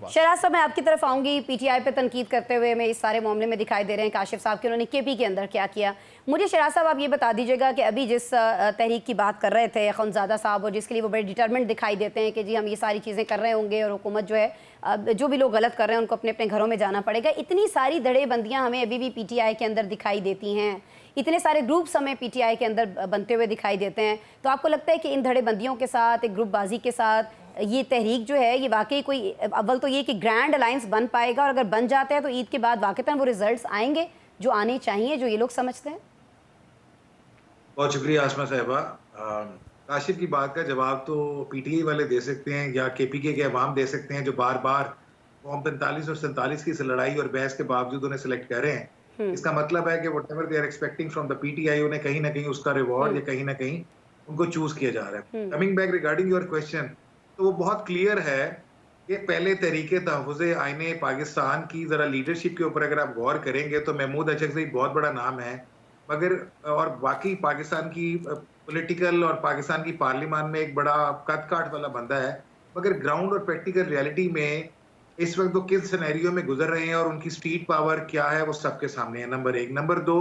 पास। शहराज साहब, मैं आपकी तरफ आऊंगी। पीटीआई पे तनकीद करते हुए मैं इस सारे मामले में दिखाई दे रहे हैं काशिफ साहब कि उन्होंने केपी के अंदर क्या किया। मुझे शहराज साहब आप ये बता दीजिएगा कि अभी जिस तहरीक की बात कर रहे थे अखुंज़ादा साहब, और जिसके लिए वो बड़े डिटरमेंट दिखाई देते हैं कि जी हम ये सारी चीज़ें कर रहे होंगे और हुकूमत जो है जो भी लोग गलत कर रहे हैं उनको अपने अपने घरों में जाना पड़ेगा, इतनी सारी धड़ेबंदियाँ हमें अभी भी पीटीआई के अंदर दिखाई देती हैं, इतने सारे ग्रुप्स हमें पीटीआई के अंदर बनते हुए दिखाई देते हैं, तो आपको लगता है कि इन धड़ेबंदियों के साथ, एक ग्रुपबाजी के साथ ये तहरीक जो है ये वाकई कोई, अव्वल तो ये कि ग्रैंड अलायंस बन पाएगा, और अगर बन जाता है तो ईद के बाद वाकईतन वो रिजल्ट्स आएंगे जो आने चाहिए, जो ये लोग समझते हैं? बहुत शुक्रिया आसमा साहिबा। काशिफ की बात का जवाब तो पीटीआई वाले दे सकते हैं या केपीके के अवाम दे सकते हैं, जो बार बार फॉर्म 45 और 47 की इस लड़ाई और बहस के बावजूद उन्हें सिलेक्ट कर रहे हैं। इसका मतलब है कि whatever they are expecting from the PTI, उन्हें कहीं ना कहीं उसका रिवॉर्ड या कहीं ना कहीं उनको चूज किया जा रहा है। Coming back regarding your question, तो वो बहुत क्लियर है कि पहले तहरीके तहफ़्फ़ुज़े आईने पाकिस्तान की जरा लीडरशिप के ऊपर अगर आप गौर करेंगे तो महमूद अचकज़ई बहुत बड़ा नाम है, मगर और बाकी पाकिस्तान की पॉलिटिकल और पाकिस्तान की पार्लियामान में एक बड़ा कद काठ वाला बंदा है, मगर ग्राउंड और प्रैक्टिकल रियलिटी में इस वक्त वो किस सिनेरियो में गुजर रहे हैं और उनकी स्ट्रीट पावर क्या है वो सबके सामने है। नंबर एक। नंबर दो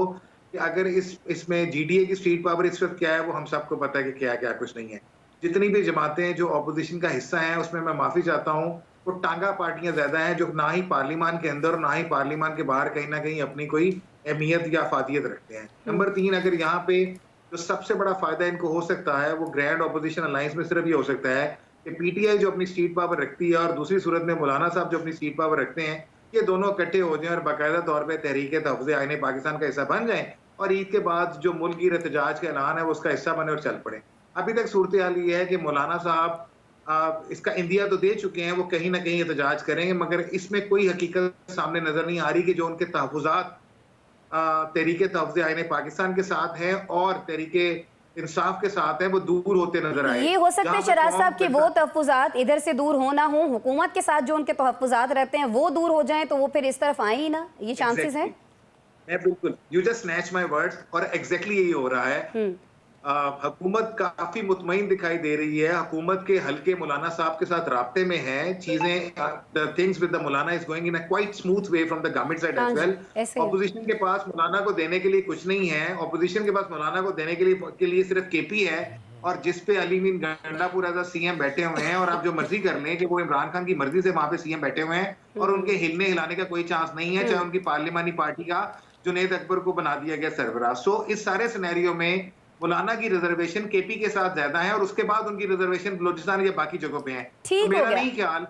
कि अगर इसमें जीडीए की स्ट्रीट पावर इस वक्त क्या है वो हम सबको पता है कि क्या क्या कुछ नहीं है। जितनी भी जमातें जो ऑपोजिशन का हिस्सा हैं उसमें मैं माफी चाहता हूँ, वो टांगा पार्टियां ज्यादा हैं जो ना ही पार्लियामान के अंदर और ना ही पार्लियामान के बाहर कहीं ना कहीं अपनी कोई अहमियत या अफादियत रखते हैं। नंबर तीन, अगर यहाँ पे जो सबसे बड़ा फायदा इनको हो सकता है वो ग्रैंड ऑपोजिशन अलायंस में सिर्फ ये हो सकता है कि पीटीआई जो अपनी स्ट्रीट पावर रखती है और दूसरी सूरत में मौलाना साहब जो अपनी स्ट्रीट पावर रखते हैं, ये दोनों इकट्ठे हो जाएं और बाकायदा तौर पर तहरीक तहफ़्फ़ुज़े आईने पाकिस्तान का हिस्सा बन जाएं और ईद के बाद जो मुल्क की एहतजाज का ऐलान है वो उसका हिस्सा बने और चल पड़े। अभी तक सूरत हाल ये है कि मौलाना साहब इसका इंदिया तो दे चुके हैं, वो कहीं ना कहीं एहतजाज करेंगे, मगर इसमें कोई हकीकत सामने नजर नहीं आ रही कि जो उनके तहफ़्फ़ुज़ात तहरीके तहफ़्फ़ुज़े आईने पाकिस्तान के साथ है और तहरीके इंसाफ के साथ है वो दूर होते नजर आए। ये हो सकता है शहराज साहब कि वो तहफ़्फ़ुज़ात इधर से दूर हो ना हो, हुकूमत के साथ जो उनके तहफ़्फ़ुज़ात रहते हैं वो दूर हो जाएं तो वो फिर इस तरफ आए ही ना, ये चांसेस हैं। मैं बिल्कुल, you just snatch my words, और एग्जैक्टली यही हो रहा है। हुकूमत काफी मुतमईन दिखाई दे रही है, हुकूमत के हल्के मौलाना साहब के साथ राब्ते में है, चीजें थिंग्स विद द मौलाना is going in a quite smooth way from the government side as well. Opposition के पास मौलाना को देने के लिए कुछ नहीं है, ऑपोजिशन के पास मौलाना को देने के लिए सिर्फ केपी है, और जिसपे अली मीन गंडापुर एज सीएम बैठे हुए हैं, और आप जो मर्जी कर लें कि वो इमरान खान की मर्जी से वहां पे सीएम बैठे हुए हैं और उनके हिलने हिलाने का कोई चांस नहीं है, चाहे उनकी पार्लियामानी पार्टी का जुनैद अकबर को बना दिया गया सरबराह। सो इस सारे सिनेरियो में मौलाना की रिजर्वेशन केपी के साथ ज्यादा है और उसके बाद उनकी रिजर्वेशन बलूचिस्तान या बाकी जगहों पे है। तो मेरा नहीं ख्याल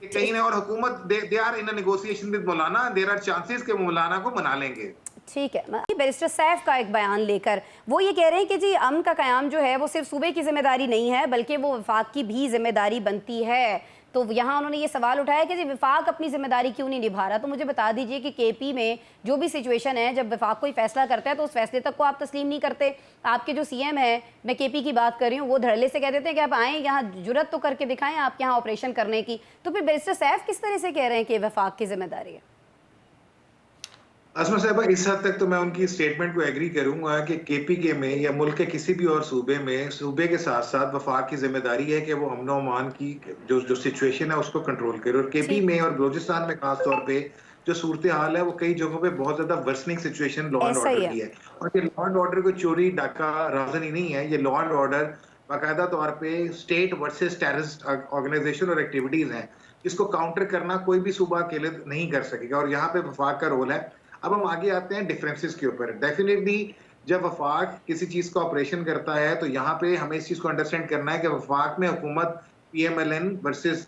कि कहीं ना, और हुकूमत they are in negotiation with मौलाना, देयर आर चांसेस कि मौलाना को मना लेंगे। ठीक है, बैरिस्टर सैफ का एक बयान लेकर वो ये कह रहे हैं कि जी अमन का क़याम जो है वो सिर्फ सूबे की जिम्मेदारी नहीं है बल्कि वो वफाक की भी जिम्मेदारी बनती है। तो यहाँ उन्होंने ये सवाल उठाया कि जी वफाक अपनी जिम्मेदारी क्यों नहीं निभा रहा। तो मुझे बता दीजिए कि केपी में जो भी सिचुएशन है, जब वफाक कोई फैसला करता है तो उस फैसले तक को आप तस्लीम नहीं करते। आपके जो सीएम है, मैं केपी की बात कर रही हूँ, वो धड़ल्ले से कह देते हैं कि आप आएँ यहाँ, जुर्रत तो करके दिखाएं आप यहाँ ऑपरेशन करने की। तो फिर बैरिस्टर सैफ किस तरह से कह रहे हैं कि वफाक की जिम्मेदारी है? आसमा साहबा, इस हद तक तो मैं उनकी स्टेटमेंट को एग्री करूंगा कि केपीके में या मुल्क के किसी भी और सूबे में, सूबे के साथ साथ वफाक की जिम्मेदारी है कि वो अमन और अमान की जो सिचुएशन है उसको कंट्रोल करे। और केपी में और बलूचिस्तान में खास तौर पे जो सूरत हाल है वो कई जगहों पे बहुत ज्यादा worsening situation law and order की है, और ये लॉ एंड ऑर्डर को चोरी डाका राजनी नहीं है, ये लॉ एंड ऑर्डर बाकायदा तौर पे स्टेट वर्सेस टेररिस्ट ऑर्गेनाइजेशन और एक्टिविटीज हैं, जिसको काउंटर करना कोई भी सूबा अकेले नहीं कर सकेगा, और यहाँ पे वफाक का रोल है। अब हम आगे आते हैं डिफरेंसेस के ऊपर। डेफिनेटली जब वफाक किसी चीज का ऑपरेशन करता है तो यहाँ पे हमें इस चीज को अंडरस्टैंड करना है कि वफाक में हुकूमत पीएमएलएन वर्सेस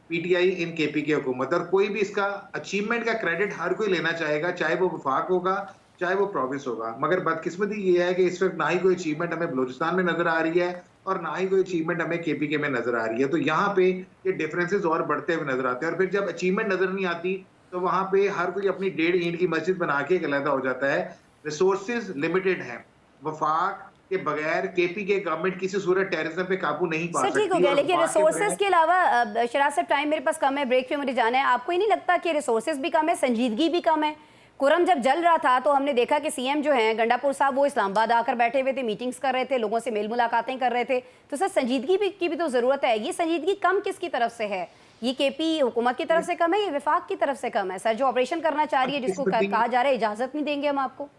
पीटीआई इन केपी की हुकूमत, और कोई भी इसका अचीवमेंट का क्रेडिट हर कोई लेना चाहेगा, चाहे वो वफाक होगा चाहे वो प्रोविंस होगा। मगर बदकिस्मती ये है कि इस वक्त ना ही कोई अचीवमेंट हमें बलूचिस्तान में नजर आ रही है और ना ही कोई अचीवमेंट हमें केपीके में नजर आ रही है। तो यहाँ पे ये डिफरेंसेस और बढ़ते हुए नजर आते हैं, और फिर जब अचीवमेंट नजर नहीं आती तो वहां पे हर कोई अपनी 1.5 ईंट की मस्जिद बना के अलहदा हो जाता है। रिसोर्सेज लिमिटेड हैं, वफाक के बगैर केपी के गवर्नमेंट किसी सूरत टेररिज्म पे काबू नहीं पा सकती। ठीक हो गया, लेकिन रिसोर्सेज के अलावा शराज साहब टाइम मेरे पास कम है, ब्रेक पे मुझे जाना है। आपको ही नहीं लगता कि रिसोर्सेज भी कम है, संजीदगी भी कम है? कुरम जब जल रहा था तो हमने देखा कि सीएम जो हैं गंडापुर साहब वो इस्लामाबाद आकर बैठे हुए थे, मीटिंग्स कर रहे थे, लोगों से मेल मुलाकातें कर रहे थे। तो सर संजीदगी की भी तो ज़रूरत है। ये संजीदगी कम किसकी तरफ से है ये केपी हुकूमत की तरफ से कम है, ये विफाक की तरफ से कम है? सर जो ऑपरेशन करना चाह रही है, जिसको कहा जा रहा है इजाजत नहीं देंगे हम आपको।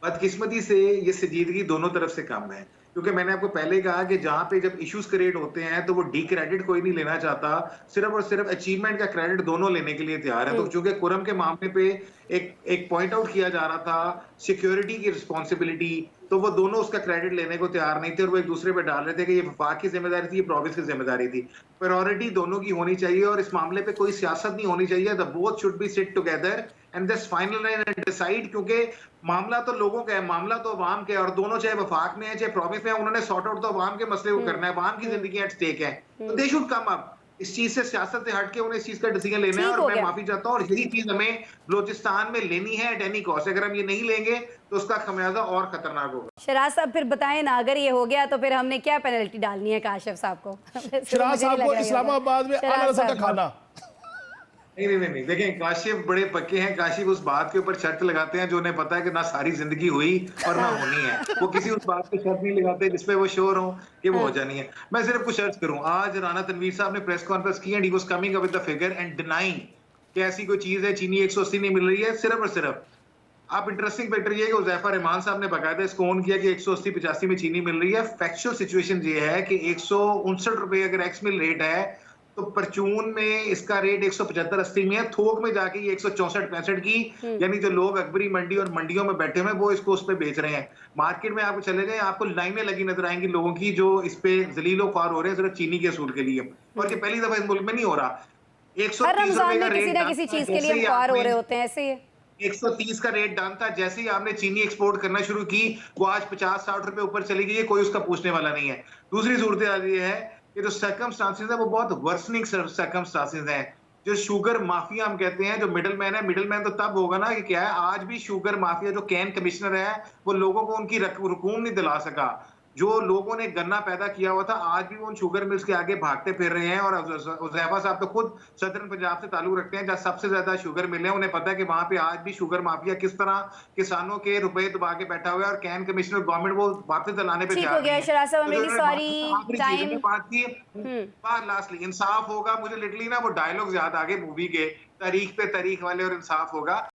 बदकिस्मती से ये संजीदगी दोनों तरफ से कम है, क्योंकि मैंने आपको पहले कहा कि जहां पे जब इश्यूज क्रिएट होते हैं तो वो डी क्रेडिट कोई नहीं लेना चाहता, सिर्फ और सिर्फ अचीवमेंट का क्रेडिट दोनों लेने के लिए तैयार है। तो चूंकि कुरम के मामले पे एक पॉइंट आउट किया जा रहा था सिक्योरिटी की रिस्पॉन्सिबिलिटी, तो वो दोनों उसका क्रेडिट लेने को तैयार नहीं थे और वो एक दूसरे पे डाल रहे थे कि ये वफाक की जिम्मेदारी थी, ये प्रोविंस की जिम्मेदारी थी। प्रायोरिटी दोनों की होनी चाहिए और इस मामले पे कोई सियासत नहीं होनी चाहिए। The both should be sit together and just finalise and decide, क्योंकि मामला तो लोगों का है, मामला तो अवाम का है, और दोनों चाहे वफाक में है चाहे प्रोविंस में है, उन्होंने सॉर्ट आउट तो अवाम के मसले को करना है, अवाम की जिंदगी एट स्टेक है। तो दे शुड कम अप, इस चीज से सियासत से हटके उन्हें इस चीज का डिसीजन लेना है। और मैं माफी चाहता हूँ, और यही चीज हमें बलोचिस्तान में लेनी है एट एनी कॉस्ट। अगर हम ये नहीं लेंगे तो उसका खमियाजा और खतरनाक होगा। शराज साहब फिर बताएं ना, अगर ये हो गया तो फिर हमने क्या पेनल्टी डालनी है काशिफ साहब को? शराज साहब को इस्लामाबाद में आला रज़ा का खाना। नहीं, देखें, काशिफ बड़े पक्के हैं। काशिफ उस बात के ऊपर शर्त लगाते हैं जो उन्हें पता है कि ना सारी जिंदगी हुई और ना होनी है। वो किसी उस बात पे शर्त नहीं लगाते जिसपे वो श्योर हो कि वो हो जानी है। मैं सिर्फ कुछ अर्ज करूं, आज राना तनवीर साहब ने प्रेस कॉन्फ्रेंस की and he was coming up with the figure and denying कि ऐसी कोई चीज है, चीनी 180 नहीं मिल रही है। सिर्फ और सिर्फ आप इंटरेस्टिंग फैक्टर ये है कि उज़ैफा रहमान साहब ने बाकायदा इसको ऑन किया कि 180-85 में चीनी मिल रही है। फैक्चुअल सिचुएशन ये है कि 159 रुपए अगर एक्स मिल रेट है तो परचून में इसका रेट 175-80 में है, थोक में जाके ये 164-65 की, यानी जो लोग अकबरी मंडी और मंडियों में बैठे हुए हैं वो इसको उस पे बेच रहे हैं। मार्केट में आपको चले जाए, आपको लाइनें लगी नजर आएंगी लोगों की जो इस पे जलीलो ख्वार हो रहे हैं सिर्फ चीनी के असूल के लिए, और ये पहली दफा इस मुल्क में नहीं हो रहा। 130 रुपए का रेट, किसी ना किसी चीज के लिए ख्वार हो रहे होते हैं ऐसे। 130 का रेट डाउन था, जैसे ही आपने चीनी एक्सपोर्ट करना शुरू की वो आज 50-60 रुपए ऊपर चली गई है, कोई उसका पूछने वाला नहीं है। दूसरी सूरत हाल ये है कि जो सर्कमस्टांसेस है वो बहुत वर्सनिंग सर्कमस्टांसेस हैं। जो शुगर माफिया हम कहते हैं, जो मिडल मैन है, मिडल मैन तो तब होगा ना कि क्या है, आज भी शुगर माफिया जो कैन कमिश्नर है वो लोगों को उनकी रकूम नहीं दिला सका। जो लोगों ने गन्ना पैदा किया हुआ था आज भी वो उन शुगर मिल्स के आगे भागते फिर रहे हैं। और उज़ैफा साहब तो खुद सदर्न पंजाब से ताल्लुक रखते हैं जहाँ सबसे ज्यादा शुगर मिल है। उन्हें पता है कि वहां पे आज भी शुगर माफिया किस तरह किसानों के रुपए दबा के बैठा हुआ है, और कैन कमिश्नर गवर्नमेंट वो वापस दिलाने पे तैयार लास्टली इंसाफ होगा। मुझे लिटरली ना वो डायलॉग्स याद आ गए मूवी के, तारीख पे तारीख वाले, और इंसाफ होगा।